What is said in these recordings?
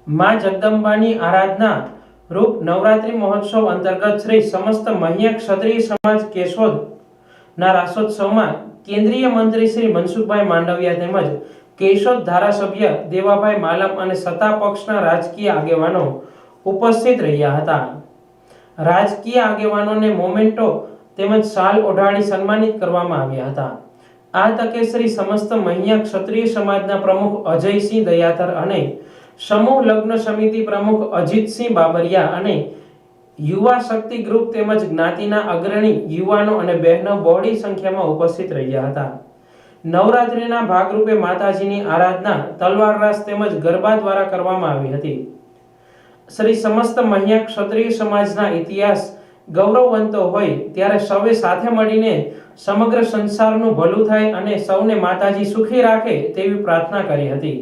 मां जगदंबानी आराधना रूप नवरात्रि महोत्सव अंतर्गत श्री समस्त मह्य क्षत्रिय समाज केशोद ना रासोत्सव में केंद्रीय मंत्री श्री मनसुखभाई मांडविया तेमज केशोद धारासभ्य देवाभाई मालम और सत्ता पक्षना राजकीय आगेवानो उपस्थित रह्या हता। राजकीय आगेवानोने मोमेंटो तेमज शाल ओढ़ाड़ी सन्मानित करवामां आव्या हता। आ तके श्री समस्त मह्य क्षत्रिय समाजना प्रमुख अजयसिंह दयातर अने समूह लग्न समिति प्रमुख अजीत सिंह बाबरिया अने युवा शक्ति ग्रुप तेमज ज्ञातिना अग्रणी युवानो अने बहनों बहोળી संख्यामां उपस्थित रह्या हता। नवरात्रिना भागरूपे माताजीनी आराधना तलवार रास तेमज गरबा द्वारा करवामां आवी हती। श्री समस्त मह्य क्षत्रिय समाजना इतिहास गौरववंतो होय त्यारे सौए साथे मळीने समग्र संसारनुं भલું થાય અને સૌને માતાજી સુખી રાખે તેવી પ્રાર્થના કરી હતી।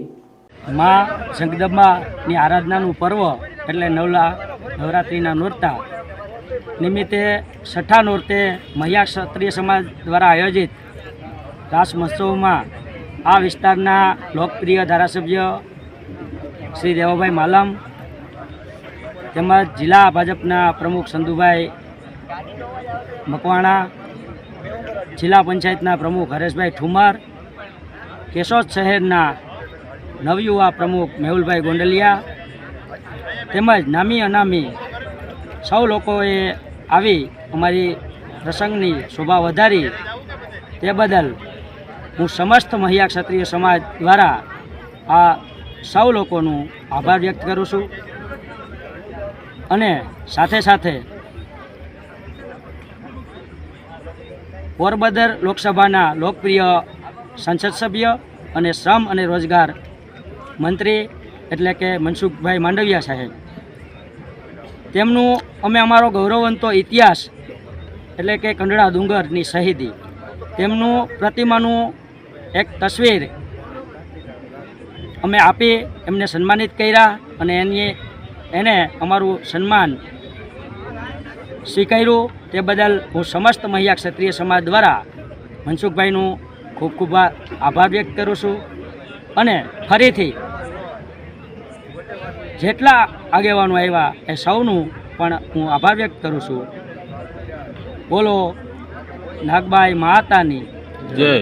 माँ जगदंबानी आराधनाનું पर्व એટલે नवरात्रिना नोरता निमित्ते छठा नोरते महिला क्षत्रिय समाज द्वारा आयोजित रास महोत्सव में आ विस्तारना लोकप्रिय धारासभ्य श्री देवाभाई मालम तेमज जिला भाजपना प्रमुख संधुभाई मकवाणा, जिला पंचायतना प्रमुख हरेशभाई ठुमर, केशोद शहेरना नवयुवा प्रमुख मेहुलभाई गोंडलिया तेमज नामी अनामी सौ लोकोए आवी अमारी प्रसंगनी शोभा वधारी ते बदल हूँ समस्त महिला क्षत्रिय समाज द्वारा आ सौ लोकोनु आभार व्यक्त करूँ छूं अने साथे साथे पोरबंदर लोकसभाना लोकप्रिय संसद सभ्य अने श्रम अने रोजगार मंत्री एटले के मनसुखभाई मांडविया साहेब तेमनु अमे अमारो गौरववंतो इतिहास एटले के कंडळा डूंगरनी शहीदी तेमनु प्रतिमानु एक तस्वीर अमे आपी एमने सन्मानित कर्या अने एने अमारू सन्मान स्वीकार्યું તે બદલ હું સમસ્ત મહિલા ક્ષત્રિય સમાજ દ્વારા મનસુખભાઈનું ખૂબ ખૂબ આભાર વ્યક્ત કરું છું અને ફરીથી જેટલા આગેવાનો આવ્યા એ સૌનું પણ હું આભાર વ્યક્ત કરું છું। બોલો નાગબાઈ મહાતાની જય।